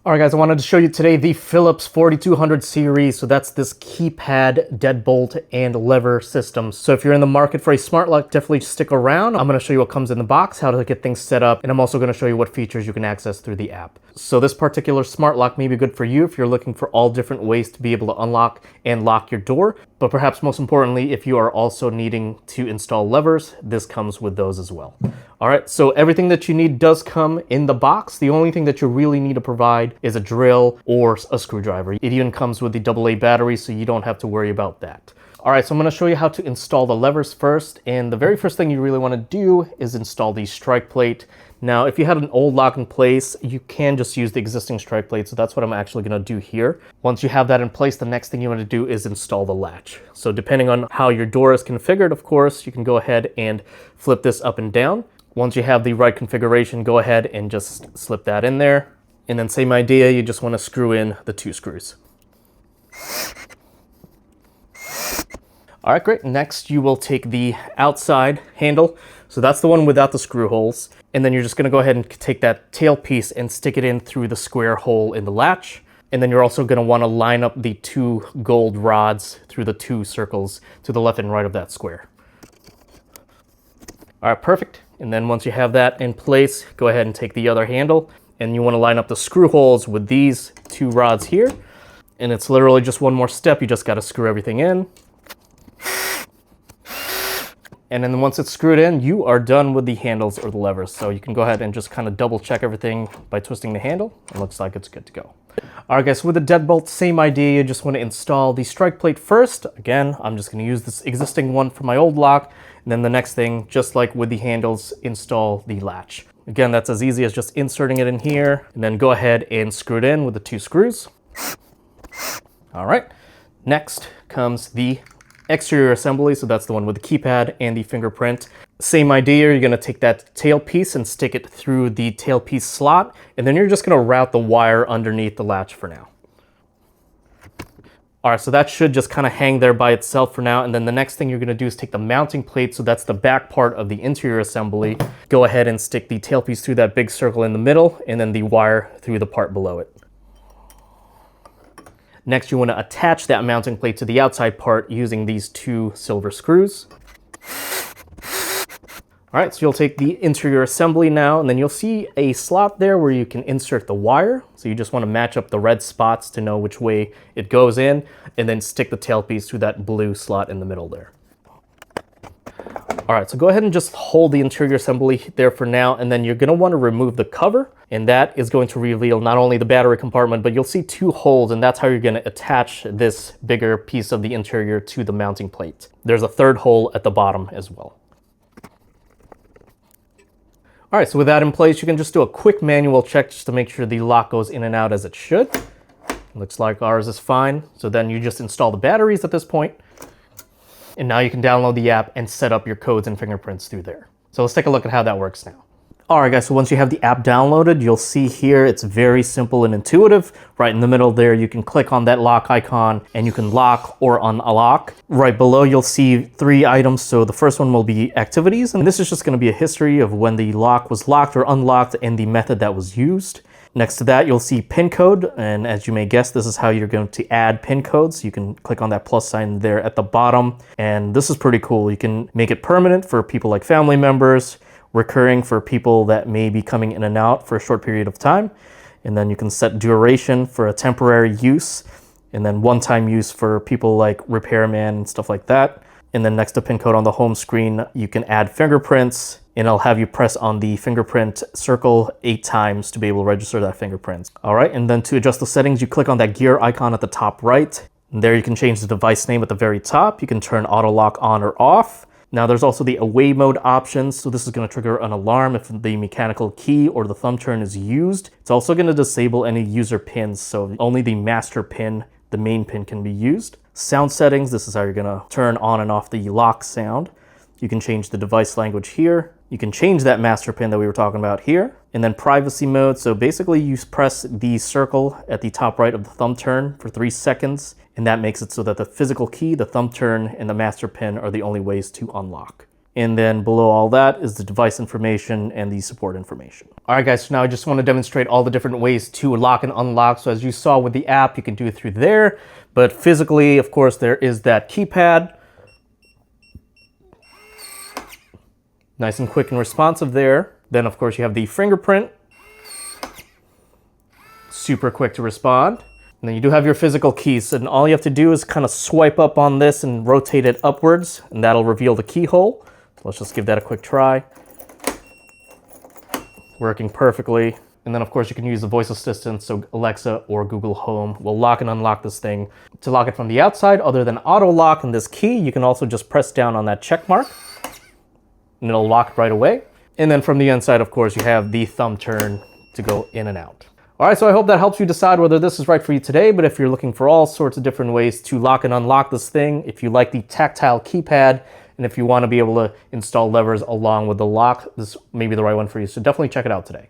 All right, guys, I wanted to show you today the Philips 4200 series. So that's this keypad, deadbolt, and lever system. So if you're in the market for a smart lock, definitely stick around. I'm going to show you what comes in the box, how to get things set up, and I'm also going to show you what features you can access through the app. So this particular smart lock may be good for you if you're looking for all different ways to be able to unlock and lock your door. But perhaps most importantly, if you are also needing to install levers, this comes with those as well. All right, so everything that you need does come in the box. The only thing that you really need to provide is a drill or a screwdriver. It even comes with the AA battery, so you don't have to worry about that. All right, so I'm gonna show you how to install the levers first. And the very first thing you really wanna do is install the strike plate. Now, if you had an old lock in place, you can just use the existing strike plate. So that's what I'm actually gonna do here. Once you have that in place, the next thing you wanna do is install the latch. So depending on how your door is configured, of course, you can go ahead and flip this up and down. Once you have the right configuration, go ahead and just slip that in there. And then same idea, you just want to screw in the 2 screws. All right, great. Next, you will take the outside handle. So that's the one without the screw holes. And then you're just going to go ahead and take that tail piece and stick it in through the square hole in the latch. And then you're also going to want to line up the 2 gold rods through the 2 circles to the left and right of that square. All right, perfect. And then once you have that in place, go ahead and take the other handle and you want to line up the screw holes with these 2 rods here. And it's literally just one more step. You just got to screw everything in. And then once it's screwed in, you are done with the handles or the levers. So you can go ahead and just kind of double check everything by twisting the handle. It looks like it's good to go. All right, guys, so with the deadbolt, same idea. You just want to install the strike plate first. Again, I'm just going to use this existing one for my old lock. And then the next thing, just like with the handles, install the latch. Again, that's as easy as just inserting it in here and then go ahead and screw it in with the 2 screws. All right, next comes the exterior assembly. So that's the one with the keypad and the fingerprint. Same idea, you're gonna take that tail piece and stick it through the tail piece slot, and then you're just gonna route the wire underneath the latch for now. All right, so that should just kind of hang there by itself for now. And then the next thing you're gonna do is take the mounting plate. So that's the back part of the interior assembly. Go ahead and stick the tailpiece through that big circle in the middle and then the wire through the part below it. Next, you wanna attach that mounting plate to the outside part using these 2 silver screws. All right, so you'll take the interior assembly now, and then you'll see a slot there where you can insert the wire. So you just want to match up the red spots to know which way it goes in, and then stick the tailpiece through that blue slot in the middle there. All right, so go ahead and just hold the interior assembly there for now, and then you're going to want to remove the cover, and that is going to reveal not only the battery compartment, but you'll see 2 holes, and that's how you're going to attach this bigger piece of the interior to the mounting plate. There's a 3rd hole at the bottom as well. All right, so with that in place, you can just do a quick manual check just to make sure the lock goes in and out as it should. Looks like ours is fine. So then you just install the batteries at this point. And now you can download the app and set up your codes and fingerprints through there. So let's take a look at how that works now. All right, guys, so once you have the app downloaded, you'll see here it's very simple and intuitive. Right in the middle there, you can click on that lock icon and you can lock or unlock. Right below, you'll see 3 items. So the first one will be activities, and this is just gonna be a history of when the lock was locked or unlocked and the method that was used. Next to that, you'll see pin code, and as you may guess, this is how you're going to add pin codes. You can click on that plus sign there at the bottom, and this is pretty cool. You can make it permanent for people like family members, recurring for people that may be coming in and out for a short period of time. And then you can set duration for a temporary use, and then one-time use for people like repairman and stuff like that. And then next to pin code on the home screen, you can add fingerprints, and I'll have you press on the fingerprint circle 8 times to be able to register that fingerprint. All right, and then to adjust the settings, you click on that gear icon at the top right. And there you can change the device name at the very top. You can turn auto lock on or off. Now there's also the away mode options. So this is going to trigger an alarm if the mechanical key or the thumb turn is used. It's also going to disable any user pins. So only the master pin, the main pin, can be used. Sound settings, this is how you're going to turn on and off the lock sound. You can change the device language here. You can change that master pin that we were talking about here. And then privacy mode. So basically you press the circle at the top right of the thumb turn for 3 seconds. And that makes it so that the physical key, the thumb turn, and the master pin are the only ways to unlock. And then below all that is the device information and the support information. All right, guys, so now I just want to demonstrate all the different ways to lock and unlock. So as you saw with the app, you can do it through there. But physically, of course, there is that keypad. Nice and quick and responsive there. Then, of course, you have the fingerprint. Super quick to respond. And then you do have your physical keys, and all you have to do is kind of swipe up on this and rotate it upwards, and that'll reveal the keyhole. So let's just give that a quick try. Working perfectly. And then of course you can use the voice assistant, so Alexa or Google Home will lock and unlock this thing. To lock it from the outside, other than auto lock and this key, you can also just press down on that check mark and it'll lock right away. And then from the inside, of course, you have the thumb turn to go in and out. All right, so I hope that helps you decide whether this is right for you today, but if you're looking for all sorts of different ways to lock and unlock this thing, if you like the tactile keypad, and if you want to be able to install levers along with the lock, this may be the right one for you. So definitely check it out today.